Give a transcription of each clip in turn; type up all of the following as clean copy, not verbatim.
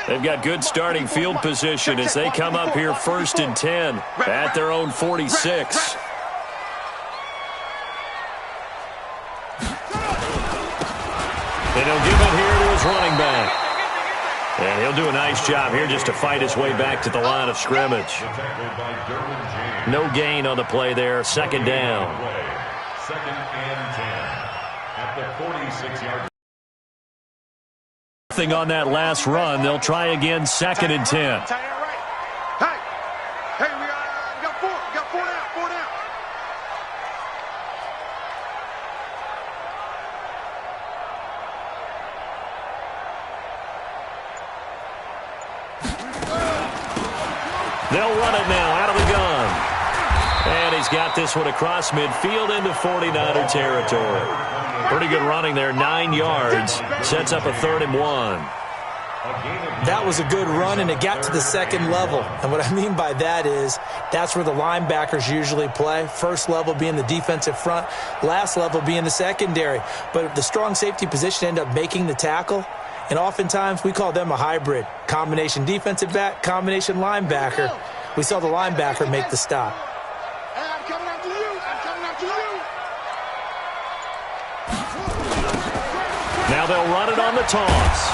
They've got good starting field position as they come up here 1st and 10 at their own 46. And he'll give it here to his running back. And he'll do a nice job here just to fight his way back to the line of scrimmage. No gain on the play there. 2nd down. 2nd and 10 at the 46-yard. Nothing on that last run. They'll try again 2nd and 10. Hey, we got 4 down, 4 down. They'll run it now out of the gun. And he's got this one across midfield into 49er territory. Pretty good running there, 9 yards. Sets up a 3rd and 1. That was a good run, and it got to the 2nd level. And what I mean by that is that's where the linebackers usually play. First level being the defensive front, last level being the secondary. But the strong safety position ended up making the tackle. And oftentimes we call them a hybrid. Combination defensive back, combination linebacker. We saw the linebacker make the stop. Hey, I'm coming after you. I'm coming after you. Now they'll run it on the toss.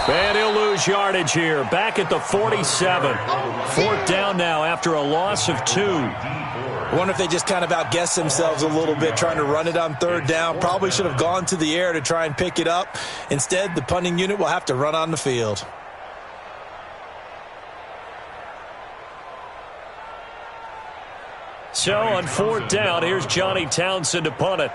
And he'll lose yardage here. Back at the 47. 4th down now after a loss of 2. I wonder if they just kind of outguessed themselves a little bit trying to run it on 3rd down. Probably should have gone to the air to try and pick it up. Instead, the punting unit will have to run on the field. So on 4th down, here's Johnny Townsend to punt it.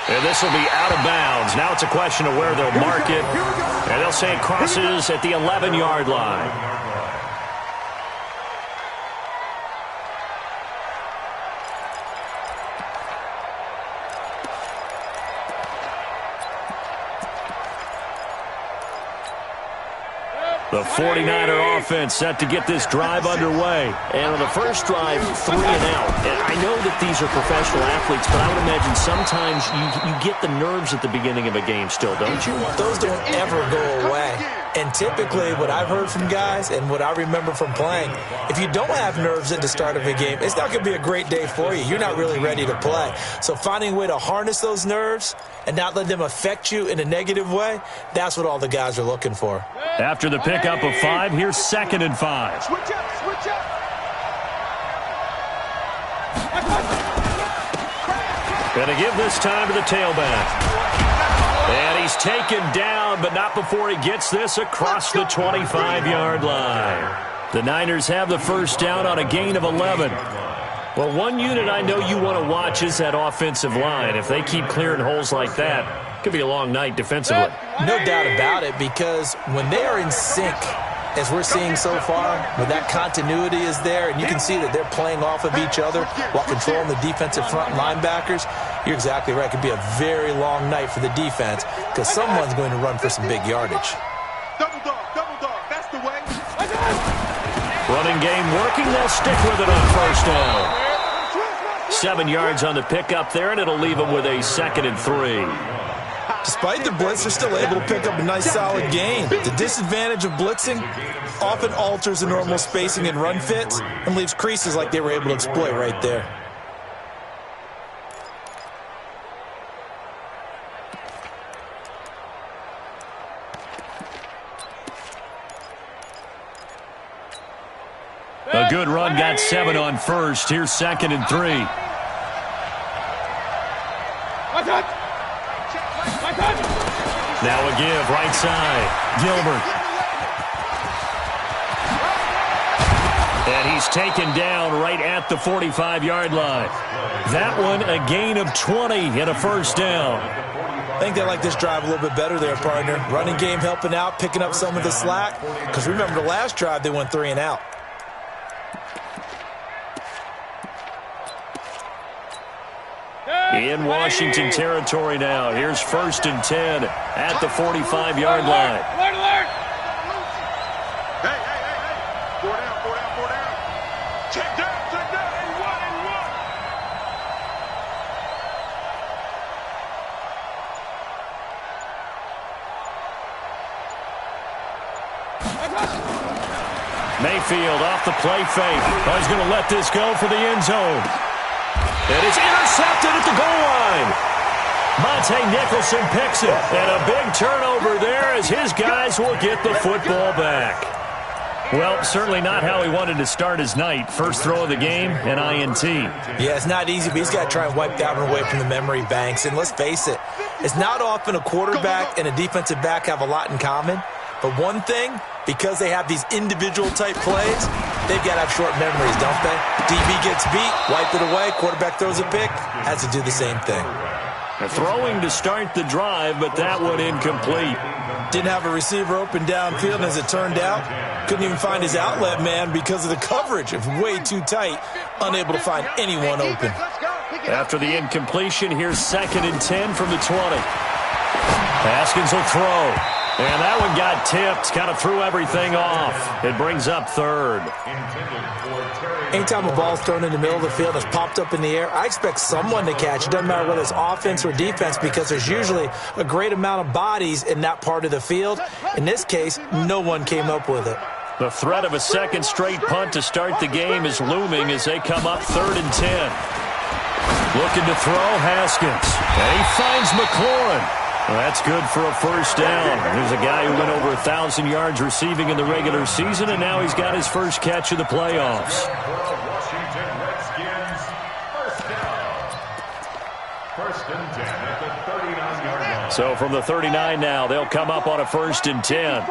And this will be out of bounds. Now it's a question of where they'll mark it. And they'll say it crosses at the 11-yard line. The 49er offense set to get this drive underway. And on the first drive, 3 and out. And I know that these are professional athletes, but I would imagine sometimes you get the nerves at the beginning of a game still, don't you? Those don't ever go away. And typically what I've heard from guys and what I remember from playing, if you don't have nerves at the start of a game, it's not going to be a great day for you. You're not really ready to play. So finding a way to harness those nerves and not let them affect you in a negative way, that's what all the guys are looking for. After the pickup of 5, here's 2nd and 5. Switch up, switch up. Gonna give this time to the tailback. And he's taken down, but not before he gets this across the 25-yard line. The Niners have the first down on a gain of 11. Well, one unit I know you want to watch is that offensive line. If they keep clearing holes like that, it could be a long night defensively. No doubt about it, because when they are in sync, as we're seeing so far, when that continuity is there, and you can see that they're playing off of each other while controlling the defensive front linebackers, you're exactly right. It could be a very long night for the defense because someone's going to run for some big yardage. Double dog, that's the way. Running game working. They'll stick with it on first down. 7 yards on the pickup there, and it'll leave them with a 2nd and 3. Despite the blitz, they're still able to pick up a nice solid gain. The disadvantage of blitzing often alters the normal spacing and run fits and leaves creases like they were able to exploit right there. A good run, got 7 on first. Here's 2nd and 3. Now a give, right side. Gilbert. And he's taken down right at the 45-yard line. That one, a gain of 20 and a first down. I think they like this drive a little bit better there, partner. Running game helping out, picking up some of the slack. Because remember, the last drive, they went 3 and out. in Washington territory now. Here's 1st and 10 at the 45-yard line. Alert, alert! Hey, hey, hey, hey! 4 down, 4 down, 4 down. Check down, and one, and one. Mayfield off the play fake. Oh, he's going to let this go for the end zone. And it's intercepted at the goal line. Monte Nicholson picks it. And a big turnover there as his guys will get the football back. Well, certainly not how he wanted to start his night. First throw of the game, an INT. Yeah, it's not easy, but he's got to try and wipe that one away from the memory banks. And let's face it, it's not often a quarterback and a defensive back have a lot in common. But one thing, because they have these individual-type plays, they've got to have short memories, don't they? DB gets beat, wipe it away, quarterback throws a pick, has to do the same thing. Throwing to start the drive, but that one incomplete. Didn't have a receiver open downfield, and as it turned out, couldn't even find his outlet man because of the coverage. It was way too tight, unable to find anyone open. After the incompletion, here's 2nd and 10 from the 20. Haskins will throw. And that one got tipped, kind of threw everything off. It brings up 3rd. Anytime a ball's thrown in the middle of the field and it's popped up in the air, I expect someone to catch it. Doesn't matter whether it's offense or defense because there's usually a great amount of bodies in that part of the field. In this case, no one came up with it. The threat of a second straight punt to start the game is looming as they come up 3rd and 10. Looking to throw, Haskins. And he finds McLaurin. Well, that's good for a first down. There's a guy who went over 1,000 yards receiving in the regular season, and now he's got his first catch of the playoffs. Washington Redskins, first down. 1st and 10 at the 39-yard line. So from the 39 now, they'll come up on a 1st and 10.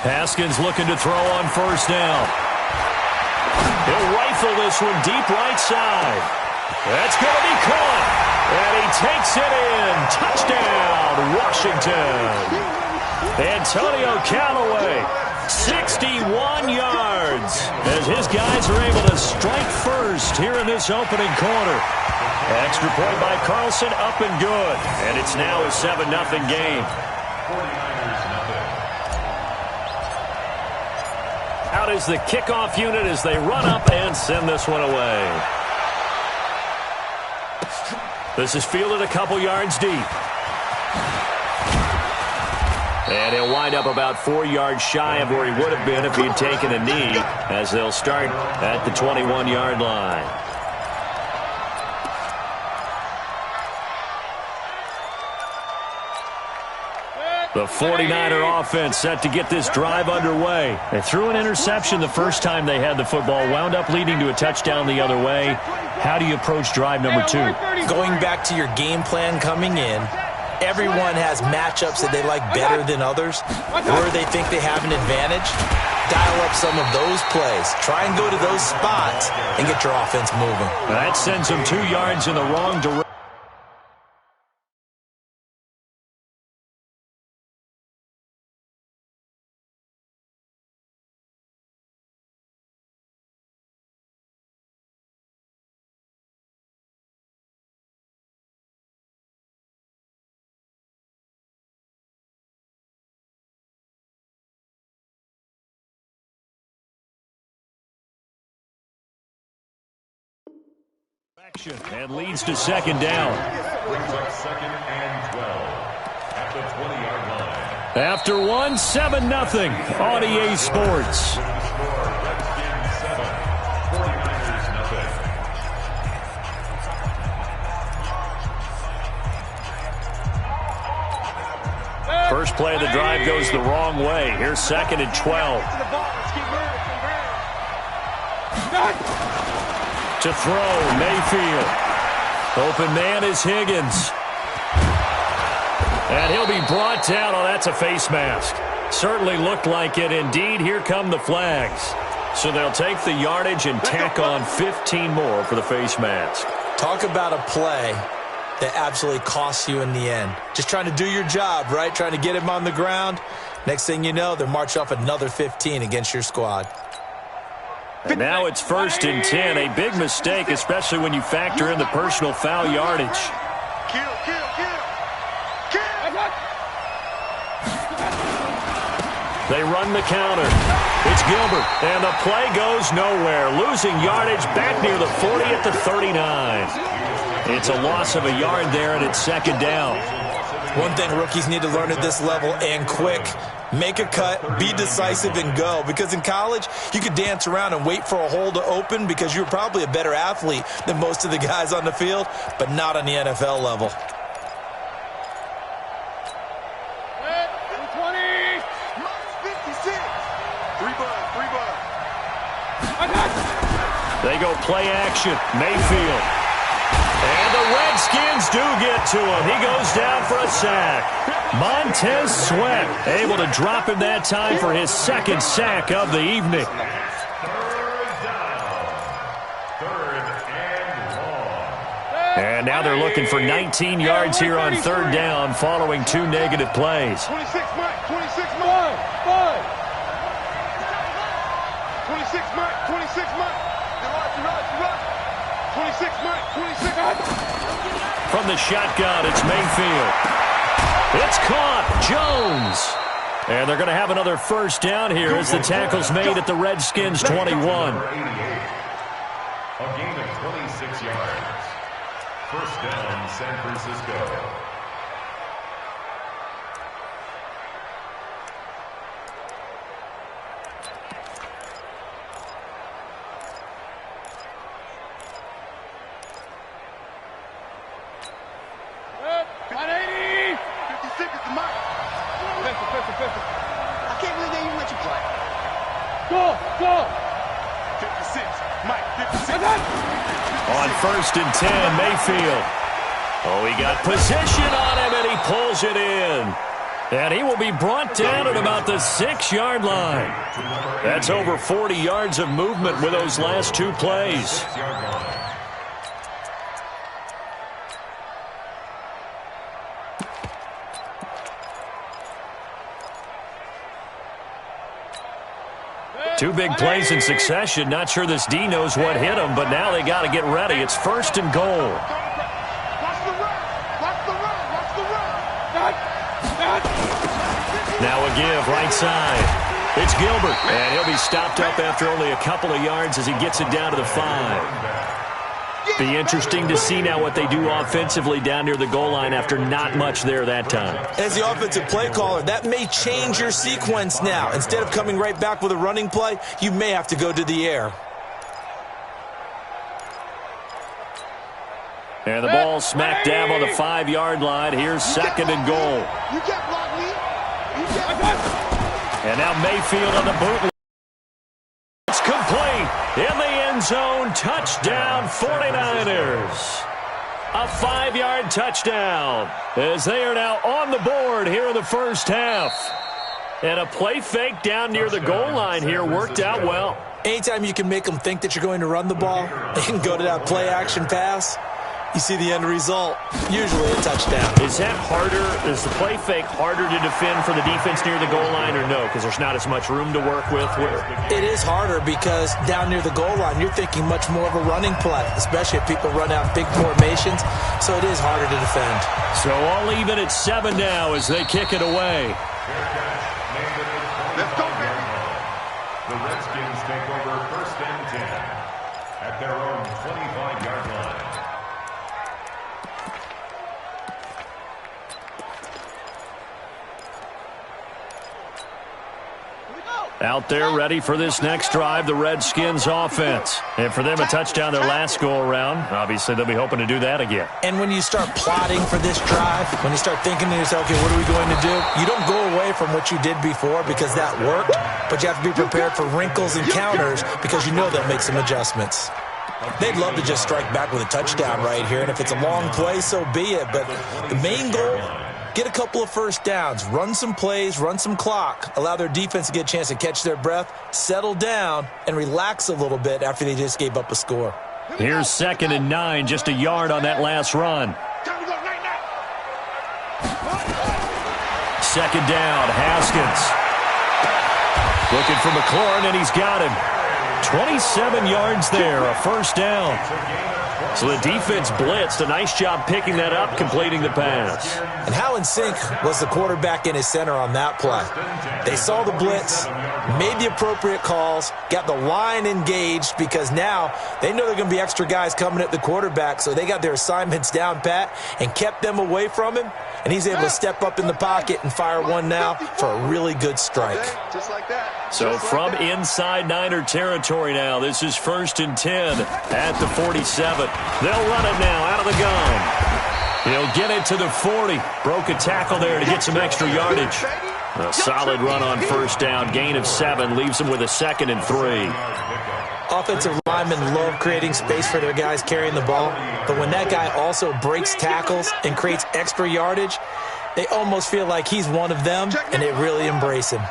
Haskins looking to throw on 1st down. He'll rifle this one deep right side. That's going to be caught. And he takes it in. Touchdown, Washington. Antonio Callaway, 61 yards, as his guys are able to strike first here in this opening quarter. Extra point by Carlson, up and good. And it's now a 7-0 game. 49ers nothing. Out is the kickoff unit as they run up and send this one away. This is fielded a couple yards deep. And he'll wind up about 4 yards shy of where he would have been if he had taken a knee, as they'll start at the 21-yard line. The 49er offense set to get this drive underway. They threw an interception the first time they had the football, wound up leading to a touchdown the other way. How do you approach drive number 2? Going back to your game plan coming in, everyone has matchups that they like better than others, where they think they have an advantage. Dial up some of those plays. Try and go to those spots and get your offense moving. That sends them 2 yards in the wrong direction. And leads to 2nd down. Brings up 2nd and 12 at the 20-yard line. After 1, 7-0 on EA Sports. Redskins 7, 49ers nothing. First play of the drive goes the wrong way. Here's 2nd and 12. To throw, Mayfield. Open man is Higgins. And he'll be brought down. Oh, that's a face mask. Certainly looked like it. Indeed, here come the flags. So they'll take the yardage and tack on 15 more for the face mask. Talk about a play that absolutely costs you in the end. Just trying to do your job, right? Trying to get him on the ground. Next thing you know, they're marching off another 15 against your squad. And now it's 1st and 10. A big mistake, especially when you factor in the personal foul yardage. Kill. They run the counter. It's Gilbert, and the play goes nowhere. Losing yardage back near the 40 at the 39. It's a loss of a yard there, and it's 2nd down. One thing rookies need to learn at this level, and quick, make a cut, be decisive, and go. Because in college, you could dance around and wait for a hole to open because you're probably a better athlete than most of the guys on the field, but not on the NFL level. They go play action. Mayfield. And the Redskins do get to him. He goes down for a sack. Montez Sweat able to drop him that time for his 2nd sack of the evening. And now they're looking for 19 yards here on 3rd down following 2 negative plays. 26 Mike. 26 Mike. 26 Mike. 26 Mike. 26 Mike. 26 Mike. From the shotgun, it's Mayfield. It's caught. Jones. And they're going to have another 1st down here as the tackle's made at the Redskins 21. A gain of 26 yards. 1st down, San Francisco. On 1st and 10, Mayfield. Oh, he got position on him, and he pulls it in. And he will be brought down at about the 6-yard line. That's over 40 yards of movement with those last 2 plays. Two big plays in succession. Not sure this D knows what hit him, but now they got to get ready. It's 1st and goal. Now a give, right side. It's Gilbert, and he'll be stopped up after only a couple of yards as he gets it down to the 5. Be interesting to see now what they do offensively down near the goal line after not much there that time. As the offensive play caller, that may change your sequence now. Instead of coming right back with a running play, you may have to go to the air. And the ball smack dab on the 5-yard line. Here's 2nd and goal. You can't block me. And now Mayfield on the boot. It's complete. In the end zone, touchdown 49ers. A 5-yard touchdown as they are now on the board here in the 1st half. And a play fake down near the goal line here worked out well. Anytime you can make them think that you're going to run the ball and go to that play action pass, you see the end result, usually a touchdown. Is that harder? Is the play fake harder to defend for the defense near the goal line or no? Because there's not as much room to work with? It is harder because down near the goal line, you're thinking much more of a running play, especially if people run out big formations. So it is harder to defend. So all even at 7 now as they kick it away. Let's go, baby. The Redskins take over 1st and 10 at their own 25-yard line. Out there ready for this next drive, the Redskins offense. And for them, a touchdown their last go-around. Obviously, they'll be hoping to do that again. And when you start plotting for this drive, when you start thinking to yourself, okay, what are we going to do? You don't go away from what you did before because that worked, but you have to be prepared for wrinkles and counters because you know they'll make some adjustments. They'd love to just strike back with a touchdown right here, and if it's a long play, so be it. But the main goal, get a couple of 1st downs, run some plays, run some clock, allow their defense to get a chance to catch their breath, settle down, and relax a little bit after they just gave up a score. Here's 2nd and 9, just a yard on that last run. 2nd down, Haskins. Looking for McLaurin, and he's got him. 27 yards there, a first down. So the defense blitzed. A nice job picking that up, completing the pass. And how in sync was the quarterback and his center on that play? They saw the blitz, made the appropriate calls, got the line engaged because now they know there are going to be extra guys coming at the quarterback, so they got their assignments down pat and kept them away from him, and he's able to step up in the pocket and fire one now for a really good strike. Just like that. So from inside Niner territory now, this is 1st and 10 at the 47. They'll run it now out of the gun. He'll get it to the 40. Broke a tackle there to get some extra yardage. A solid run on first down. Gain of 7 leaves him with a 2nd and 3. Offensive linemen love creating space for their guys carrying the ball, but when that guy also breaks tackles and creates extra yardage, they almost feel like he's one of them, and they really embrace him.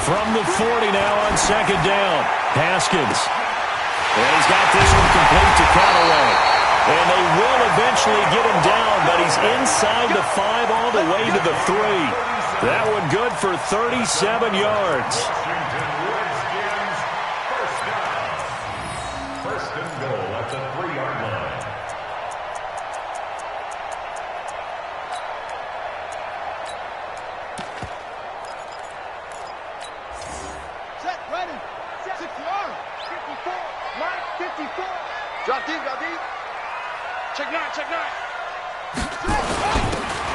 From the 40 now on 2nd down, Haskins. And he's got this one complete to Callaway. And they will eventually get him down, but he's inside the 5 all the way to the 3. That one good for 37 yards. First and goal at the 3-yard line. Set, ready. 6-yard. 54. Line 54. Drop deep, drop deep. Check 9, check 9.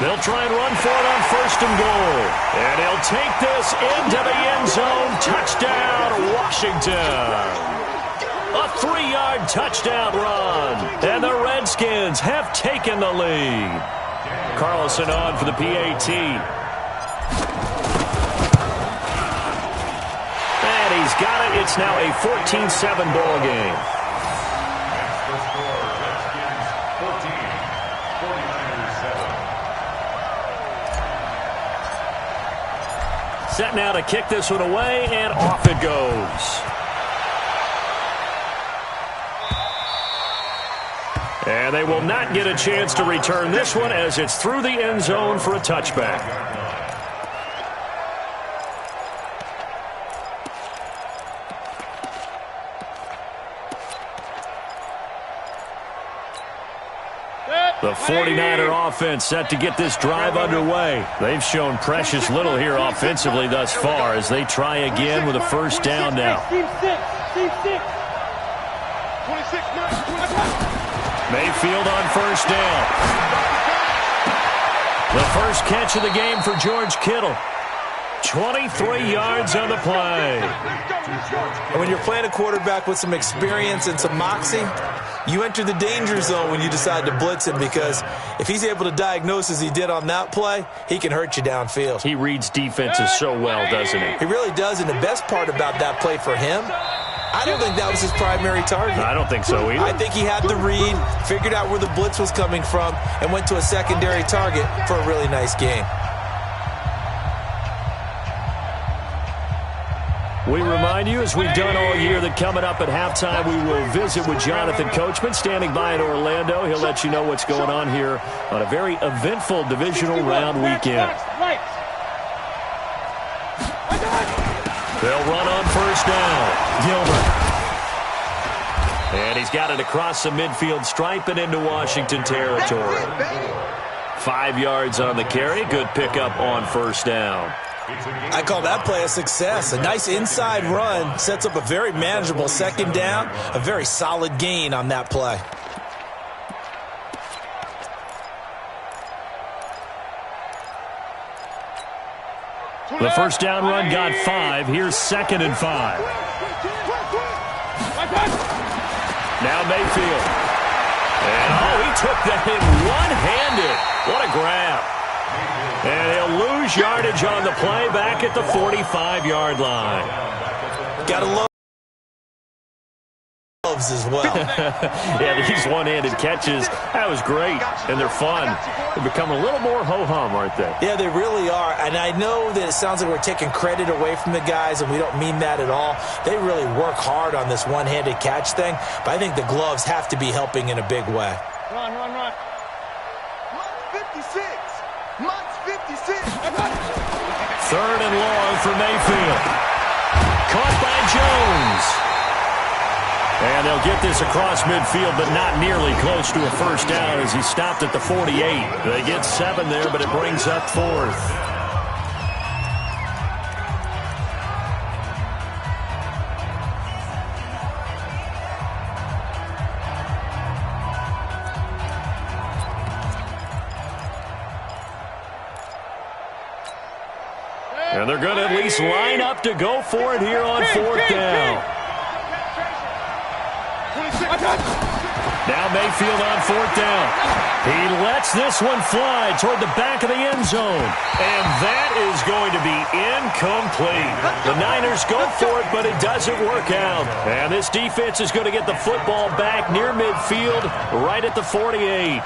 They'll try and run for it on 1st and goal. And he'll take this into the end zone. Touchdown, Washington. A 3-yard touchdown run. And the Redskins have taken the lead. Carlson on for the PAT. And he's got it. It's now a 14-7 ball game. Set now to kick this one away, and off it goes. And they will not get a chance to return this one as it's through the end zone for a touchback. The 49er offense set to get this drive underway. They've shown precious little here offensively thus far as they try again with a first down now. Mayfield on first down. The first catch of the game for George Kittle. 23 yards on the play. And when you're playing a quarterback with some experience and some moxie, you enter the danger zone when you decide to blitz him, because if he's able to diagnose as he did on that play, he can hurt you downfield. He reads defenses so well, doesn't he? He really does, and the best part about that play for him, I don't think that was his primary target. I don't think so either. I think he had the read, figured out where the blitz was coming from, and went to a secondary target for a really nice game. We remind you, as we've done all year, that coming up at halftime, we will visit with Jonathan Coachman, standing by in Orlando. He'll let you know what's going on here on a very eventful divisional round weekend. They'll run on first down. Gilbert. And he's got it across the midfield stripe and into Washington territory. 5 yards on the carry. Good pickup on first down. I call that play a success. A nice inside run sets up a very manageable second down, a very solid gain on that play. The first down run got 5. Here's 2nd and 5. Now Mayfield. And, he took that in one-handed. What a grab. And he'll lose yardage on the play back at the 45-yard line. Got to love gloves as well. Yeah, these one-handed catches, that was great, and they're fun. They become a little more ho-hum, aren't they? Yeah, they really are. And I know that it sounds like we're taking credit away from the guys, and we don't mean that at all. They really work hard on this one-handed catch thing, but I think the gloves have to be helping in a big way. Run. 56. Months 56. 3rd and long for Mayfield. caught by Jones. And they'll get this across midfield, but not nearly close to a first down as he stopped at the 48. They get 7 there, but it brings up 4th. And they're going to at least line up to go for it here on 4th down. Now Mayfield on 4th down. He lets this one fly toward the back of the end zone. And that is going to be incomplete. The Niners go for it, but it doesn't work out. And this defense is going to get the football back near midfield, right at the 48.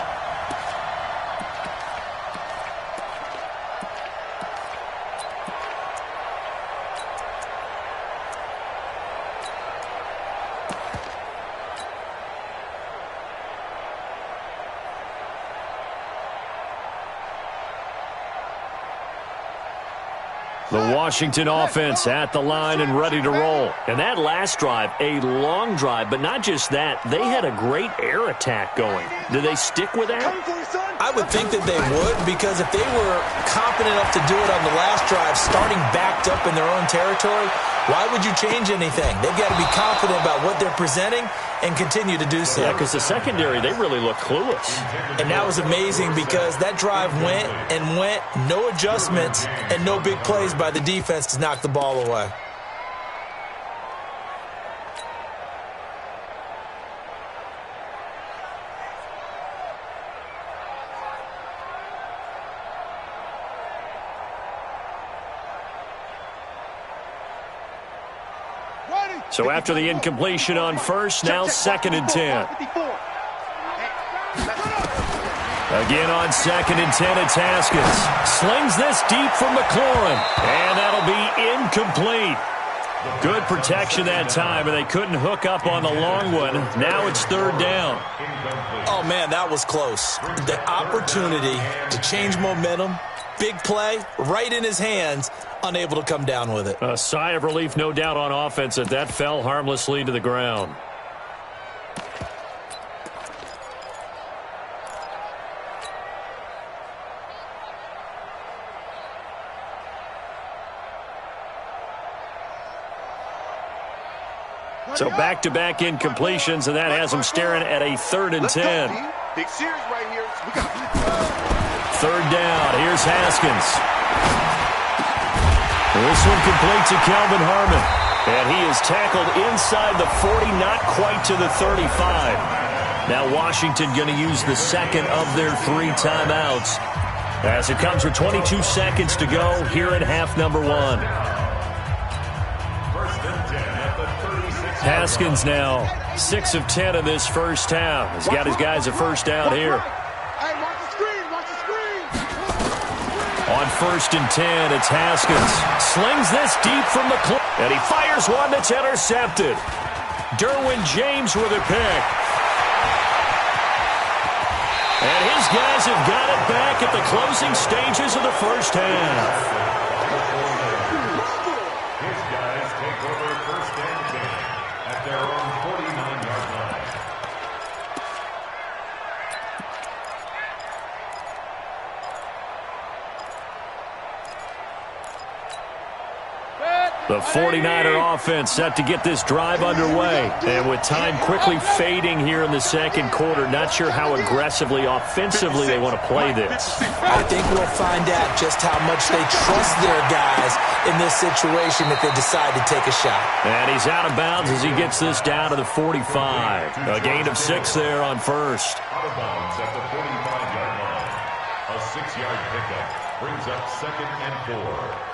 The Washington offense at the line and ready to roll. And that last drive, a long drive, but not just that. They had a great air attack going. Do they stick with that? I would think that they would, because if they were confident enough to do it on the last drive, starting backed up in their own territory, why would you change anything? They've got to be confident about what they're presenting and continue to do so. Yeah, because the secondary, they really look clueless. And that was amazing because that drive went and went, no adjustments and no big plays by the defense to knock the ball away. So after the incompletion on first, now 2nd and 10. Again on 2nd and 10, it's Haskins. Slings this deep from McLaurin. And that'll be incomplete. Good protection that time, and they couldn't hook up on the long one. Now it's 3rd down. Oh, man, that was close. The opportunity to change momentum, big play, right in his hands, unable to come down with it. A sigh of relief, no doubt, on offense that fell harmlessly to the ground. So back-to-back incompletions, and that has them staring at a 3rd and 10. Big series right here. 3rd down. Here's Haskins. This one complete to Calvin Harmon. And he is tackled inside the 40, not quite to the 35. Now Washington going to use the second of their 3 timeouts as it comes with 22 seconds to go here in half number 1. Haskins now 6 of 10 in this first half. He's got his guys a first down here. On 1st and 10, it's Haskins. Slings this deep from the clip. And he fires one that's intercepted. Derwin James with a pick. And his guys have got it back at the closing stages of the first half. His guys take over 1st and 10 at their own 49-yard line. The 49er offense set to get this drive underway. And with time quickly fading here in the second quarter, not sure how aggressively, offensively they want to play this. I think we'll find out just how much they trust their guys in this situation if they decide to take a shot. And he's out of bounds as he gets this down to the 45. A gain of 6 there on first. Out of bounds at the 45-yard line. A 6-yard pickup brings up 2nd and 4.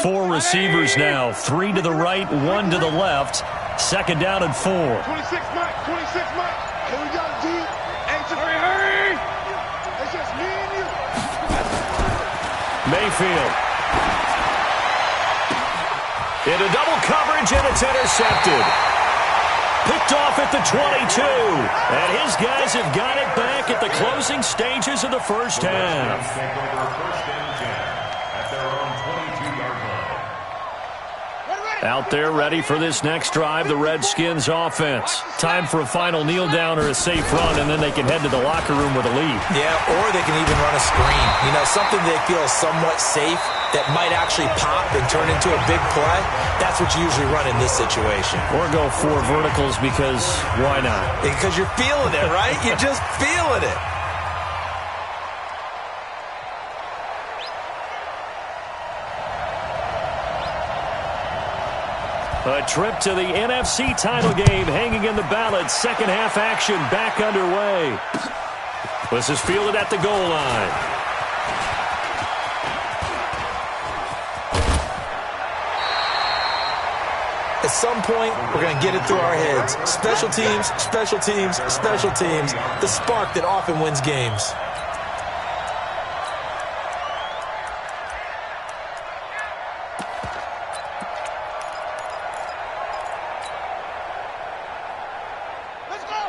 Four receivers now, 3 to the right, 1 to the left. 2nd down and 4. 26, Mike. 26, Mike. Here we go, G. Hurry, hurry. It's just me and you. Mayfield. Into double coverage, and it's intercepted. Picked off at the 22. And his guys have got it back at the closing stages of the first half. Take over first and 10 at their own 22-yard line. Out there ready for this next drive, the Redskins offense. Time for a final kneel down or a safe run, and then they can head to the locker room with a lead. Yeah, or they can even run a screen. You know, something they feel is somewhat safe that might actually pop and turn into a big play. That's what you usually run in this situation. Or go 4 verticals because why not? Because you're feeling it, right? You're just feeling it. A trip to the NFC title game hanging in the balance. Second half action back underway. This is fielded at the goal line. At some point, we're going to get it through our heads. Special teams, special teams, special teams. The spark that often wins games.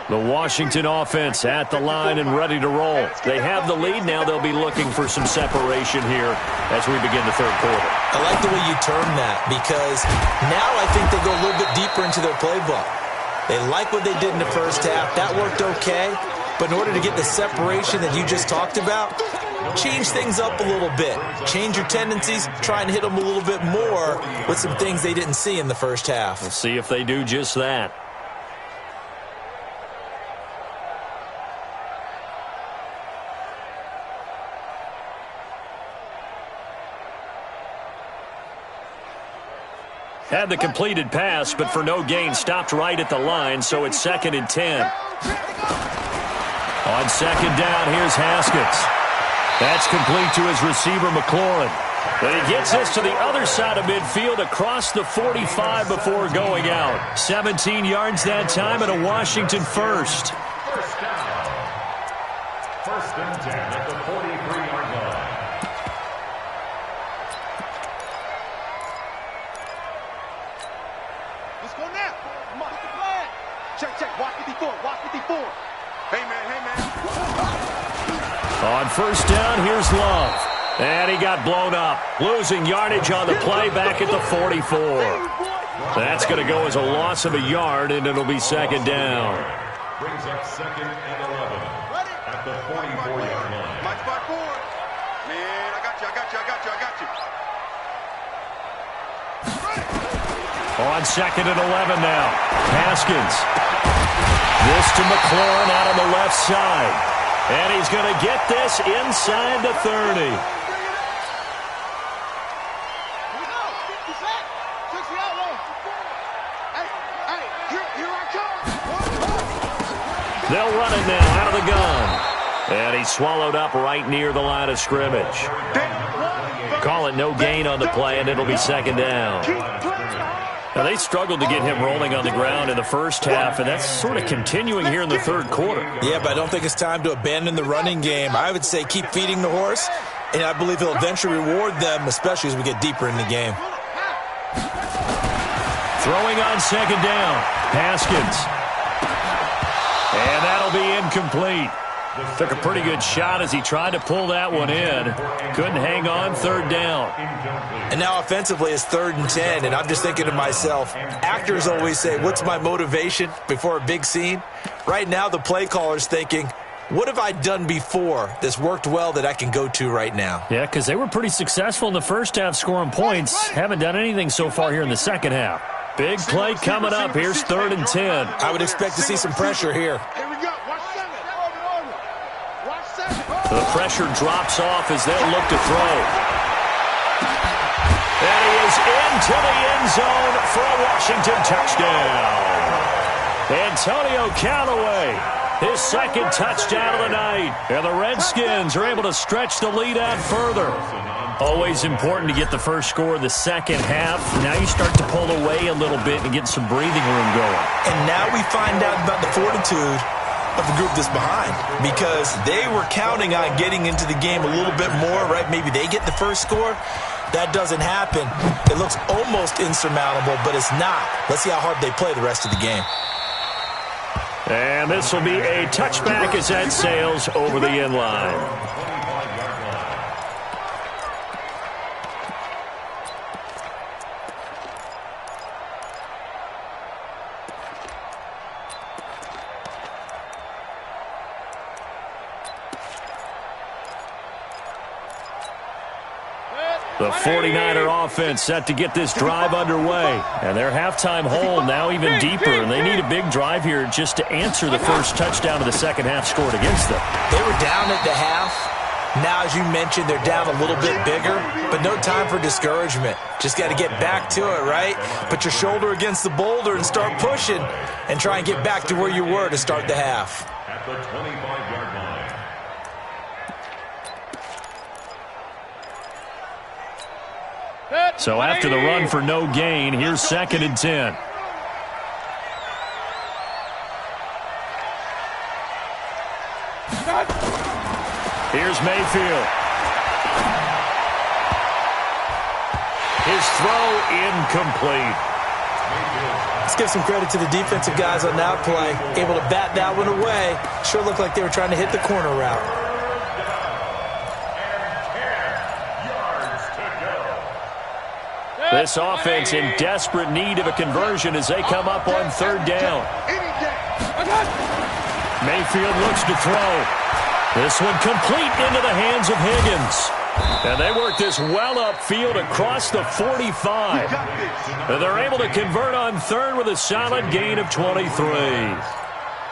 The Washington offense at the line and ready to roll. They have the lead. Now they'll be looking for some separation here as we begin the third quarter. I like the way you term that because now I think they go a little bit deeper into their playbook. They like what they did in the first half. That worked okay. But in order to get the separation that you just talked about, change things up a little bit. Change your tendencies. Try and hit them a little bit more with some things they didn't see in the first half. We'll see if they do just that. Had the completed pass, but for no gain, stopped right at the line, so it's 2nd and 10. On second down, here's Haskins. That's complete to his receiver, McLaurin. But he gets this to the other side of midfield across the 45 before going out. 17 yards that time and a Washington first. First down. First and 10 at the 43-yard line. Let's go now. Mark the flag. Check. Watch 54. Hey, man. On first down, here's Love. And he got blown up. Losing yardage on the play back at the 44. That's going to go as a loss of a yard, and it'll be 2nd down. Brings up 2nd and 11 at the 44-yard line. My spot forward. Man, I got you. On 2nd and 11 now. Haskins. This to McLaurin out on the left side. And he's going to get this inside the 30. They'll run it now out of the gun. And he's swallowed up right near the line of scrimmage. Call it no gain on the play, and it'll be 2nd down. Now, they struggled to get him rolling on the ground in the first half, and that's sort of continuing here in the third quarter. Yeah, but I don't think it's time to abandon the running game. I would say keep feeding the horse, and I believe he'll eventually reward them, especially as we get deeper in the game. Throwing on 2nd down. Haskins. And that'll be incomplete. Took a pretty good shot as he tried to pull that one in. Couldn't hang on, 3rd down. And now offensively it's 3rd and 10, and I'm just thinking to myself, actors always say, what's my motivation before a big scene? Right now the play caller's thinking, what have I done before that's worked well that I can go to right now? Yeah, because they were pretty successful in the first half scoring points. Haven't done anything so far here in the second half. Big play coming up. Here's 3rd and 10. I would expect to see some pressure here. The pressure drops off as they'll look to throw. And he is into the end zone for a Washington touchdown. Antonio Callaway, his 2nd touchdown of the night. And the Redskins are able to stretch the lead out further. Always important to get the first score of the second half. Now you start to pull away a little bit and get some breathing room going. And now we find out about the fortitude of a group that's behind because they were counting on getting into the game a little bit more, right? Maybe they get the first score. That doesn't happen. It looks almost insurmountable, but it's not. Let's see how hard they play the rest of the game. And this will be a touchback as that sails over the end line. The 49er offense set to get this drive underway. And their halftime hole now even deeper. And they need a big drive here just to answer the first touchdown of the second half scored against them. They were down at the half. Now, as you mentioned, they're down a little bit bigger. But no time for discouragement. Just got to get back to it, right? Put your shoulder against the boulder and start pushing. And try and get back to where you were to start the half. At the 25-yard line. So after the run for no gain, here's 2nd and 10. Here's Mayfield. His throw incomplete. Let's give some credit to the defensive guys on that play. Able to bat that one away. Sure looked like they were trying to hit the corner route. This offense in desperate need of a conversion as they come up on 3rd down. Mayfield looks to throw. This one complete into the hands of Higgins. And they work this well upfield across the 45. And they're able to convert on 3rd with a solid gain of 23.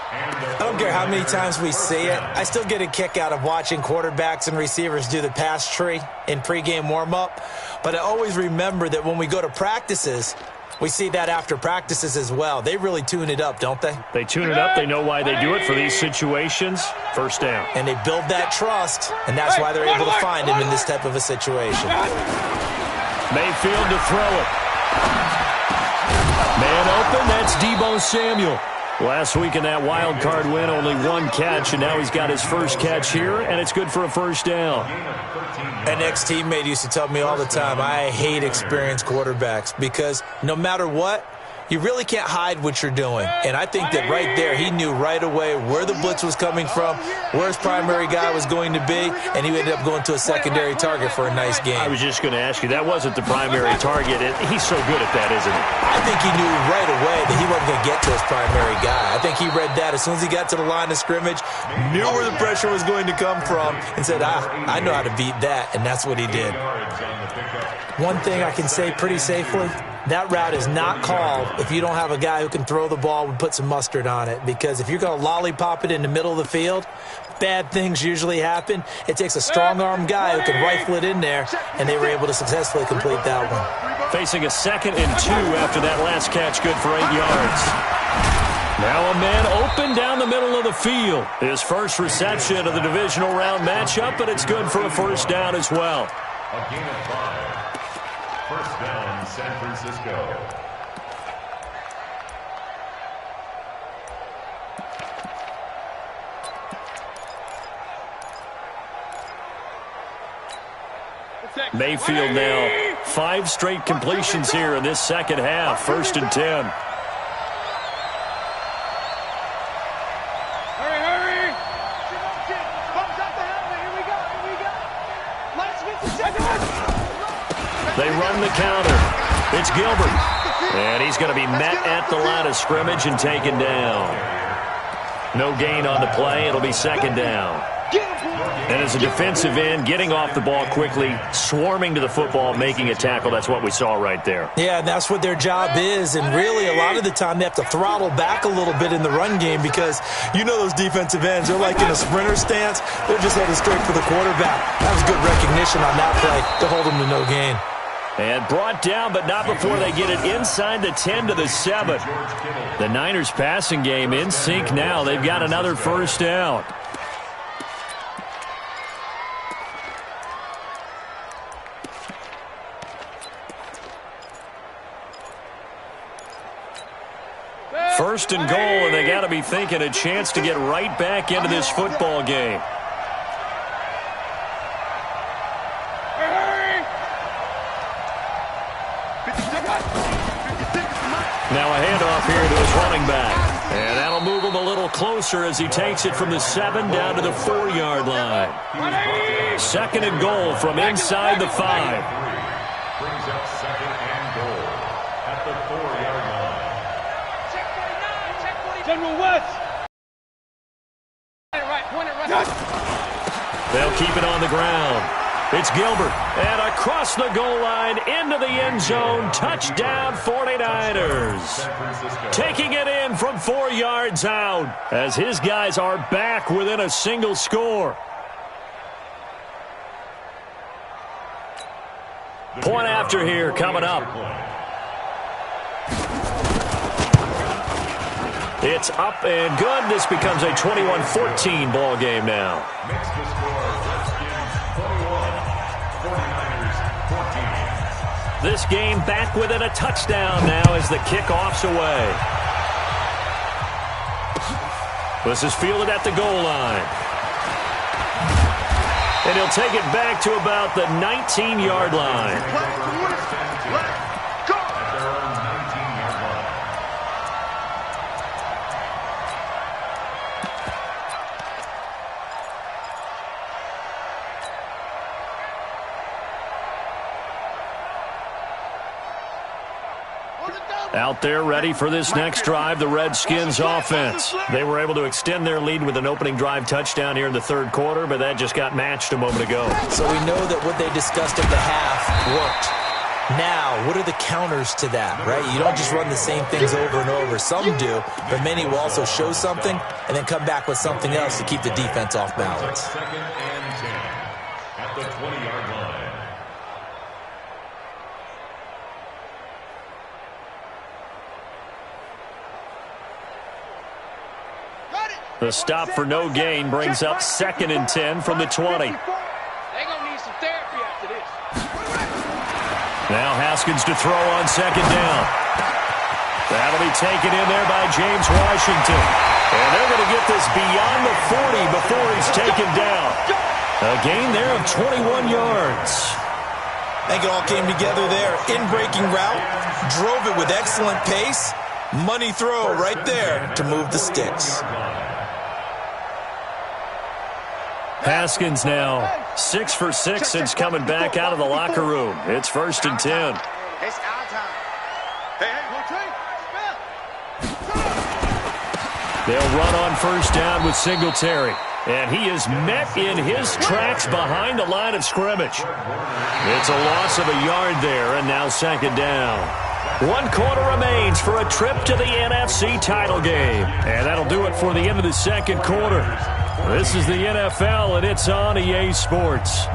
I don't care how many times we see it. I still get a kick out of watching quarterbacks and receivers do the pass tree in pregame warm-up. But I always remember that when we go to practices, we see that after practices as well. They really tune it up, don't they? They tune it up. They know why they do it for these situations. First down. And they build that trust, and that's why they're able to find him in this type of a situation. Mayfield to throw it. Man open, that's Deebo Samuel. Last week in that wild card win, only 1 catch, and now he's got his first catch here, and it's good for a first down. An ex-teammate used to tell me all the time, I hate experienced quarterbacks because no matter what, you really can't hide what you're doing. And I think that right there, he knew right away where the blitz was coming from, where his primary guy was going to be, and he ended up going to a secondary target for a nice game. I was just going to ask you, that wasn't the primary target. He's so good at that, isn't he? I think he knew right away that he wasn't going to get to his primary guy. I think he read that as soon as he got to the line of scrimmage, knew where the pressure was going to come from, and said, I know how to beat that, and that's what he did. One thing I can say pretty safely, that route is not called if you don't have a guy who can throw the ball and put some mustard on it. Because if you're going to lollipop it in the middle of the field, bad things usually happen. It takes a strong-arm guy who can rifle it in there, and they were able to successfully complete that one. Facing a 2nd and 2 after that last catch, good for 8 yards. Now a man open down the middle of the field. His first reception of the divisional round matchup, but it's good for a first down as well. A gain of 5. First down, San Francisco. Mayfield now 5 straight completions here in this second half. 1st and 10. They run the counter. It's Gilbert. And he's going to be met at the line of scrimmage and taken down. No gain on the play. It'll be 2nd down. And as a defensive end, getting off the ball quickly, swarming to the football, making a tackle, that's what we saw right there. Yeah, and that's what their job is. And really, a lot of the time, they have to throttle back a little bit in the run game because you know those defensive ends, they're like in a sprinter stance. They're just headed straight for the quarterback. That was good recognition on that play to hold them to no gain. And brought down, but not before they get it inside the 10 to the 7. The Niners passing game in sync now. They've got another first down. first and goal, and they got to be thinking a chance to get right back into this football game. Now a handoff here to his running back. And that'll move him a little closer as he takes it from the 7 down to the 4-yard line. Second and goal from inside the 5. Brings up second and goal at the 4-yard line. General West. They'll keep it on the ground. It's Gilbert, and across the goal line, into the end zone, touchdown 49ers. Taking it in from 4 yards out, as his guys are back within a single score. Point after here coming up. It's up and good. This becomes a 21-14 ball game now. Makes the score Redskins 21, 49ers 14. This game back within a touchdown now as the kickoff's away. This is fielded at the goal line. And he'll take it back to about the 19-yard line. Out there ready for this next drive, the Redskins offense. They were able to extend their lead with an opening drive touchdown here in the third quarter, but that just got matched a moment ago. So we know that what they discussed at the half worked. Now, what are the counters to that, right? You don't just run the same things over and over. Some do, but many will also show something and then come back with something else to keep the defense off balance. Second and 10 at the 20-yard line. The stop for no gain brings up second and 10 from the 20. They're going to need some therapy after this. Now Haskins to throw on second down. That'll be taken in there by James Washington. And they're going to get this beyond the 40 before he's taken down. A gain there of 21 yards. I think it all came together there. In-breaking route, drove it with excellent pace. Money throw right there to move the sticks. Haskins now 6 for 6 since coming back out of the locker room. It's first and 10. It's our time. They'll run on first down with Singletary. And he is met in his tracks behind the line of scrimmage. It's a loss of a yard there, and now second down. 1 quarter remains for a trip to the NFC title game. And that'll do it for the end of the second quarter. This is the NFL, and it's on EA Sports.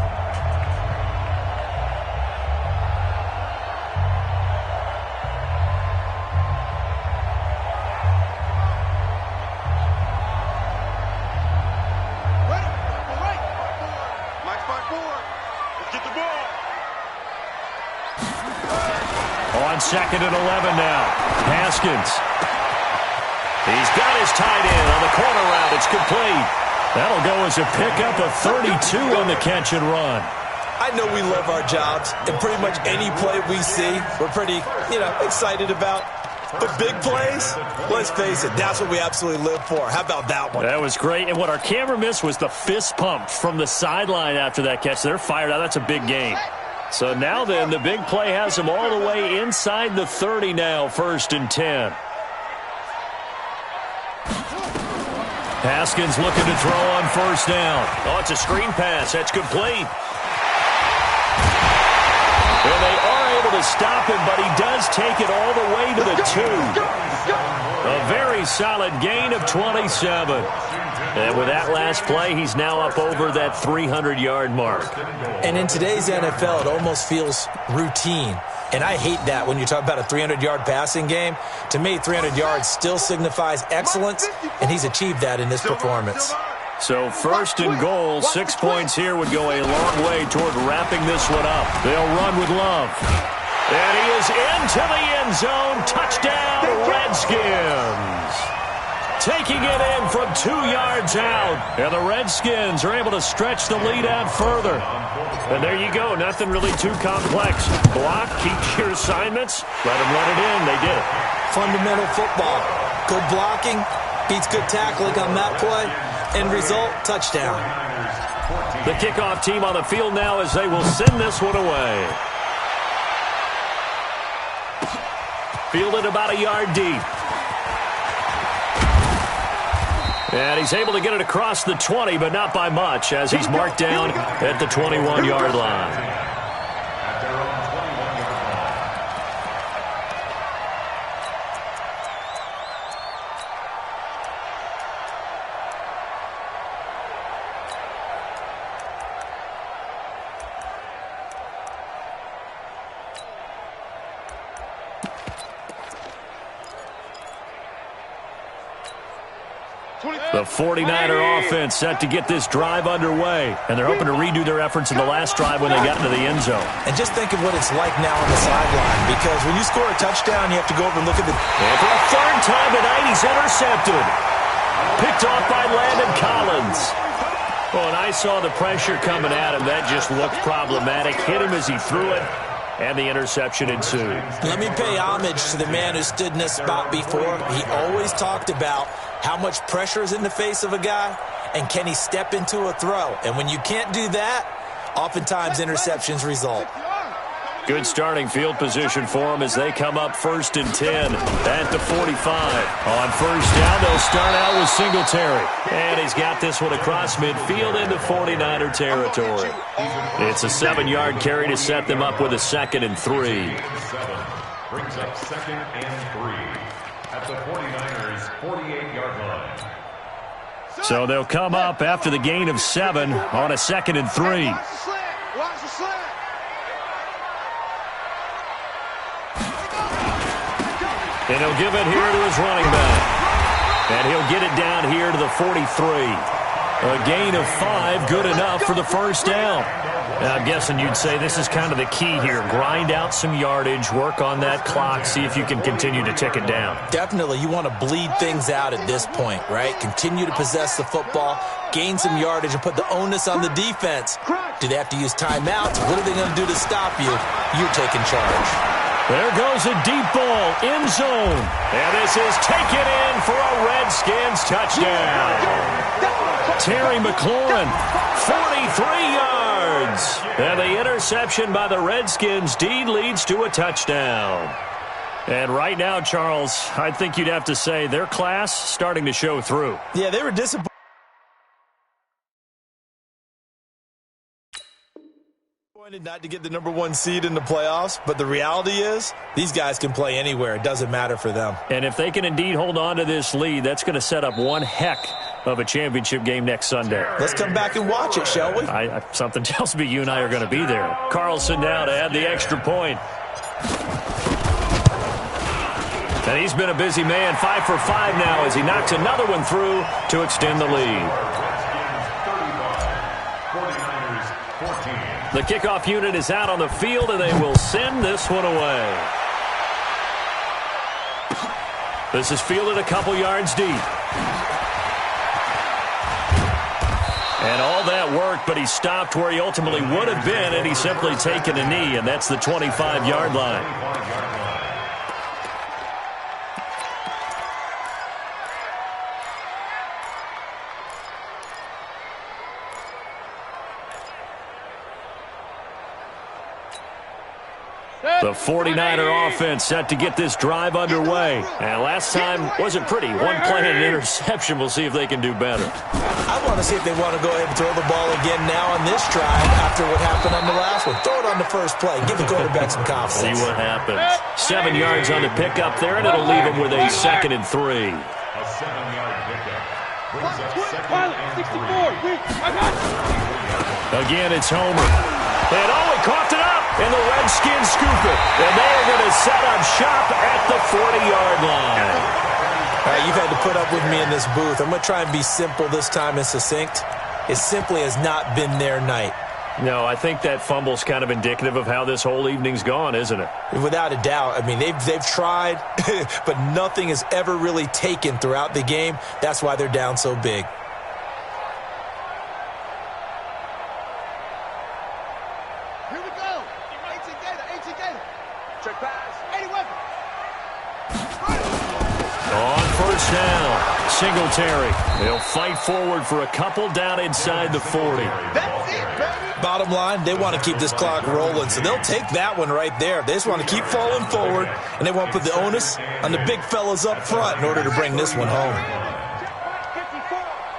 On second and 11 now. Haskins. He's got his tight end on the corner route. It's complete. That'll go as a pickup of 32 on the catch and run. I know we love our jobs, and pretty much any play we see, we're pretty, excited about. But big plays, let's face it, that's what we absolutely live for. How about that one? That was great. And what our camera missed was the fist pump from the sideline after that catch. They're fired out. That's a big gain. So now then, the big play has them all the way inside the 30 now, first and 10. Haskins looking to throw on first down. Oh, it's a screen pass. That's complete. And they are able to stop him, but he does take it all the way to the 2. A very solid gain of 27. And with that last play, he's now up over that 300-yard mark. And in today's NFL, it almost feels routine. And I hate that when you talk about a 300-yard passing game. To me, 300 yards still signifies excellence, and he's achieved that in this performance. So first and goal, 6 points here would go a long way toward wrapping this one up. They'll run with Love. And he is into the end zone. Touchdown, Redskins. Taking it in from 2 yards out. And the Redskins are able to stretch the lead out further. And there you go. Nothing really too complex. Block, keep your assignments. Let them run it in. They did it. Fundamental football. Good blocking beats good tackling on that play. End result, touchdown. The kickoff team on the field now as they will send this one away. Fielded about a yard deep. And he's able to get it across the 20, but not by much, as he's marked down at the 21-yard line. The 49er offense set to get this drive underway, and they're hoping to redo their efforts in the last drive when they got into the end zone. And just think of what it's like now on the sideline, because when you score a touchdown, you have to go over and look at the... And for a third time tonight, he's intercepted. Picked off by Landon Collins. Oh, and I saw the pressure coming at him. That just looked problematic. Hit him as he threw it, and the interception ensued. Let me pay homage to the man who stood in this spot before. He always talked about how much pressure is in the face of a guy, and can he step into a throw? And when you can't do that, oftentimes interceptions result. Good starting field position for them as they come up 1st and 10 at the 45. On first down, they'll start out with Singletary. And he's got this one across midfield into 49er territory. It's a 7-yard carry to set them up with a 2nd and 3. Brings up 2nd and 3 at the 49ers' 48-yard line. So they'll come up after the gain of 7 on a 2nd and 3. Watch the slant. And he'll give it here to his running back. And he'll get it down here to the 43. A gain of 5, good enough for the first down. Now, I'm guessing you'd say this is kind of the key here. Grind out some yardage, work on that clock, see if you can continue to tick it down. Definitely, you want to bleed things out at this point, right? Continue to possess the football, gain some yardage, and put the onus on the defense. Do they have to use timeouts? What are they going to do to stop you? You're taking charge. There goes a deep ball, end zone. And this is taken in for a Redskins touchdown. Terry McLaurin, 43 yards. And the interception by the Redskins deed leads to a touchdown. And right now, Charles, I think you'd have to say their class starting to show through. Yeah, they were disappointed not to get the number 1 seed in the playoffs, but the reality is these guys can play anywhere. It doesn't matter for them. And if they can indeed hold on to this lead, that's going to set up one heck of a championship game next Sunday. Let's come back and watch it, shall we? Something tells me you and I are going to be there. Carlson now to add the extra point. And he's been a busy man, 5 for 5 now as he knocks another one through to extend the lead. The kickoff unit is out on the field, and they will send this one away. This is fielded a couple yards deep. And all that work, but he stopped where he ultimately would have been, and he's simply taken a knee, and that's the 25-yard line. The 49er offense set to get this drive underway. And last time wasn't pretty. One play and an interception. We'll see if they can do better. I want to see if they want to go ahead and throw the ball again now on this drive after what happened on the last one. Throw it on the first play. Give the quarterback some confidence. See what happens. 7 yards on the pickup there, and it'll leave him with a 2nd and 3. A 7-yard pickup. Brings up 2nd and 3. Again, it's Homer. And he coughed it up, and the Redskins scoop it. And they are going to set up shop at the 40-yard line. All right, you've had to put up with me in this booth. I'm going to try and be simple this time and succinct. It simply has not been their night. No, I think that fumble's kind of indicative of how this whole evening's gone, isn't it? Without a doubt. I mean, they've tried, but nothing is ever really taken throughout the game. That's why they're down so big. Here we go. 18 Gator. Check pass. 80 weapon. On first down, Singletary. They'll fight forward for a couple down inside the 40. That's it, baby. Bottom line, they want to keep this clock rolling, so they'll take that one right there. They just want to keep falling forward, and they want to put the onus on the big fellas up front in order to bring this one home.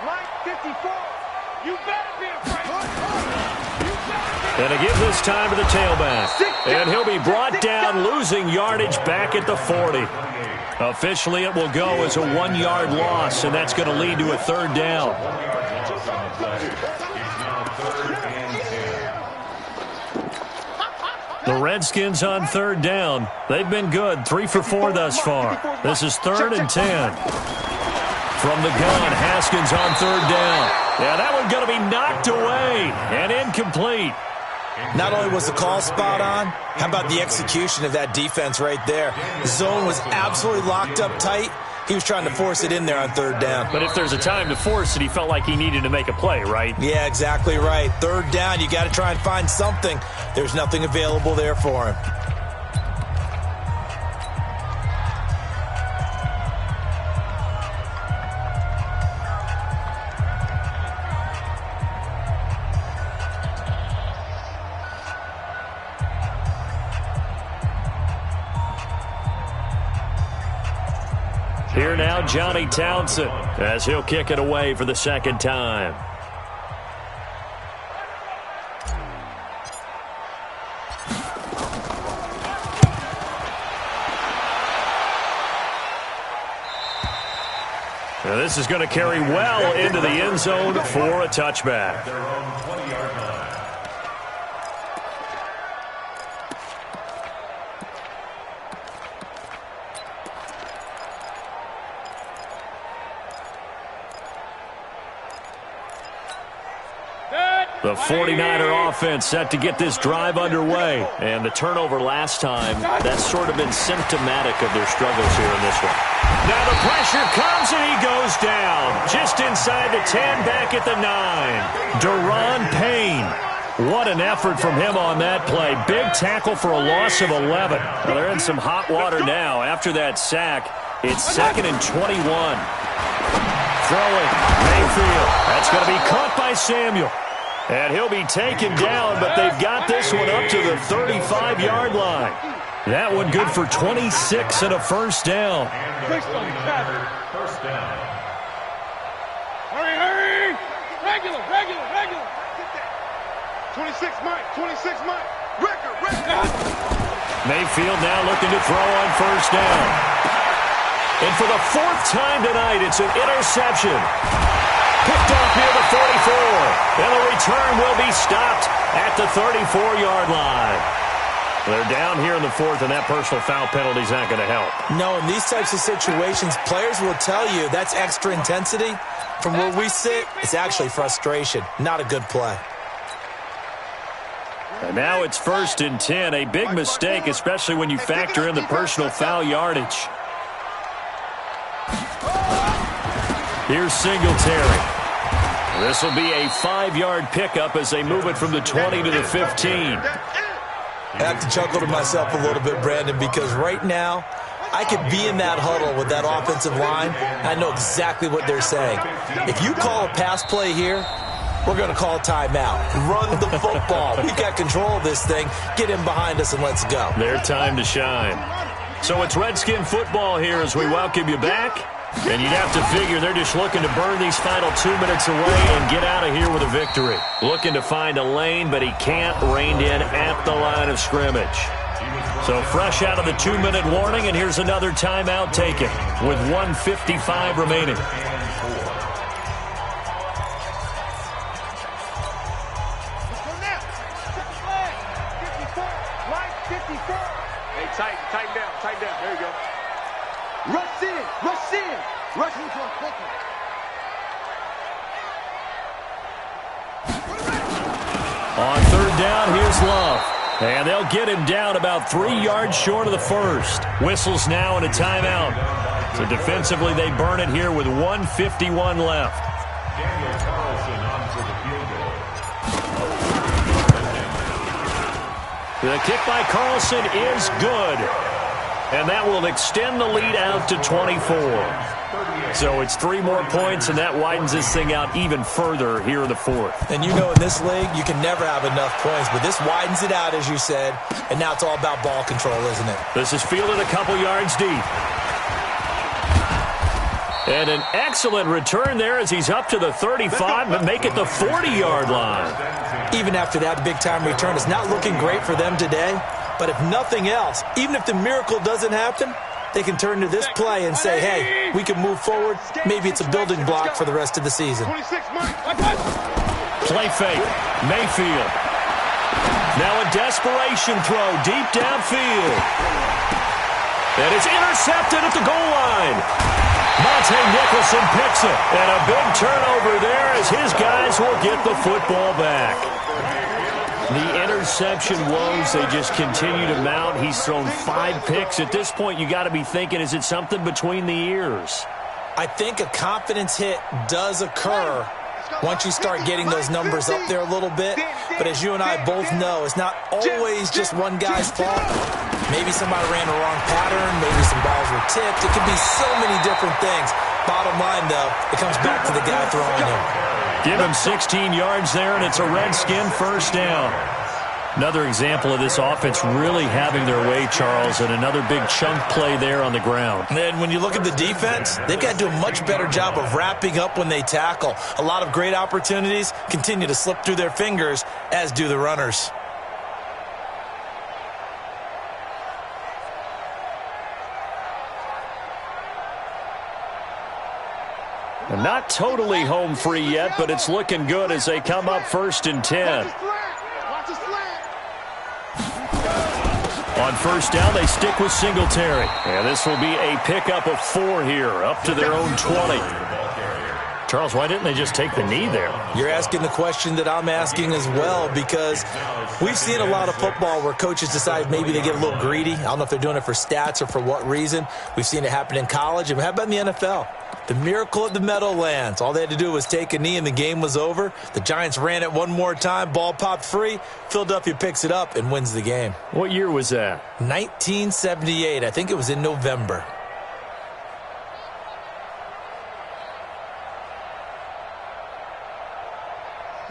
Line 54. You better be afraid. And to give this time to the tailback. And he'll be brought down, losing yardage back at the 40. Officially, it will go as a 1-yard loss, and that's going to lead to a third down. The Redskins on third down. They've been good, 3 for 4 thus far. This is 3rd and 10. From the gun, Haskins on third down. Yeah, that one's going to be knocked away and incomplete. Not only was the call spot on, how about the execution of that defense right there? The zone was absolutely locked up tight. He was trying to force it in there on third down. But if there's a time to force it, he felt like he needed to make a play, right? Yeah, exactly right. Third down, you got to try and find something. There's nothing available there for him. Here now, Johnny Townsend, as he'll kick it away for the second time. Now this is going to carry well into the end zone for a touchback. Their own 20-yard line. The 49er offense set to get this drive underway. And the turnover last time, that's sort of been symptomatic of their struggles here in this one. Now the pressure comes and he goes down. Just inside the 10, back at the 9. Deron Payne. What an effort from him on that play. Big tackle for a loss of 11. Well, they're in some hot water now. After that sack, it's 2nd and 21. Throwing, Mayfield. That's going to be caught by Samuel. And he'll be taken down, but they've got this one up to the 35-yard line. That one good for 26 and a first down. First down. Hurry. Regular. 26 Mike. Record. Mayfield now looking to throw on first down. And for the 4th time tonight, it's an interception. Picked off near the 44. And the return will be stopped at the 34-yard line. They're down here in the 4th, and that personal foul penalty is not going to help. No, in these types of situations, players will tell you that's extra intensity. From where we sit, it's actually frustration. Not a good play. And now it's 1st and 10. A big mistake, especially when you factor in the personal foul yardage. Here's Singletary. This will be a 5-yard pickup as they move it from the 20 to the 15. I have to chuckle to myself a little bit, Brandon, because right now I could be in that huddle with that offensive line, and I know exactly what they're saying. If you call a pass play here, we're going to call timeout. Run the football. We've got control of this thing. Get in behind us and let's go. Their time to shine. So it's Redskin football here as we welcome you back. And you'd have to figure they're just looking to burn these final 2 minutes away and get out of here with a victory. Looking to find a lane, but he can't. Reined in at the line of scrimmage. So fresh out of the 2-minute warning, and here's another timeout taken with 1:55 remaining. Tighten down. There you go. Rush in. Rush into him quickly. On is Love. And they'll get him down about 3 yards short of the first. Whistles now and a timeout. So defensively, they burn it here with 1:51 left. Daniel Carlson on for the field goal. The kick by Carlson is good. And that will extend the lead out to 24. So it's 3 more points, and that widens this thing out even further here in the fourth. And you know in this league, you can never have enough points, but this widens it out, as you said, and now it's all about ball control, isn't it? This is fielded a couple yards deep. And an excellent return there as he's up to the 35, but make it the 40-yard line. Even after that big-time return, it's not looking great for them today, but if nothing else, even if the miracle doesn't happen, they can turn to this play and say, hey, we can move forward. Maybe it's a building block for the rest of the season. Play fake. Mayfield. Now a desperation throw deep downfield. And it's intercepted at the goal line. Monte Nicholson picks it. And a big turnover there as his guys will get the football back. The interception woes, they just continue to mount. He's thrown 5 picks. At this point, you got to be thinking, is it something between the ears? I think a confidence hit does occur once you start getting those numbers up there a little bit. But as you and I both know, it's not always just one guy's fault. Maybe somebody ran the wrong pattern. Maybe some balls were tipped. It could be so many different things. Bottom line, though, it comes back to the guy throwing him. Give him 16 yards there, and it's a Redskin first down. Another example of this offense really having their way, Charles, and another big chunk play there on the ground. And when you look at the defense, they've got to do a much better job of wrapping up when they tackle. A lot of great opportunities continue to slip through their fingers, as do the runners. And not totally home free yet, but it's looking good as they come up 1st and 10. On first down, they stick with Singletary. And this will be a pickup of 4 here, up to their own 20. Charles, why didn't they just take the knee there? You're asking the question that I'm asking as well, because we've seen a lot of football where coaches decide maybe they get a little greedy. I don't know if they're doing it for stats or for what reason. We've seen it happen in college. And how about in the NFL? The miracle at the Meadowlands. All they had to do was take a knee and the game was over. The Giants ran it one more time. Ball popped free. Philadelphia picks it up and wins the game. What year was that? 1978. I think it was in November.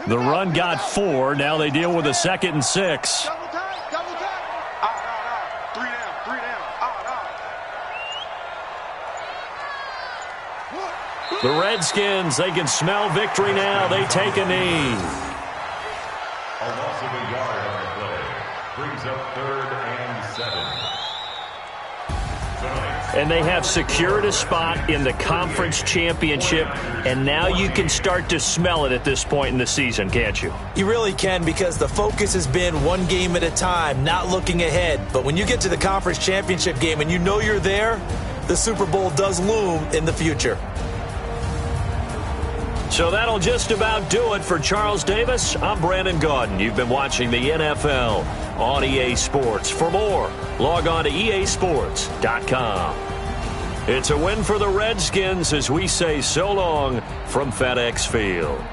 The run got 4. Now they deal with a 2nd and 6. Double time. Out. 3 down. Out. The Redskins, they can smell victory now. They take a knee. A loss of a yard on the play. Brings up 3rd and 7. And they have secured a spot in the conference championship, and now you can start to smell it at this point in the season, can't you? You really can, because the focus has been one game at a time, not looking ahead. But when you get to the conference championship game and you know you're there, the Super Bowl does loom in the future. So that'll just about do it for Charles Davis. I'm Brandon Gaudin. You've been watching the NFL on EA Sports. For more, log on to easports.com. It's a win for the Redskins as we say so long from FedEx Field.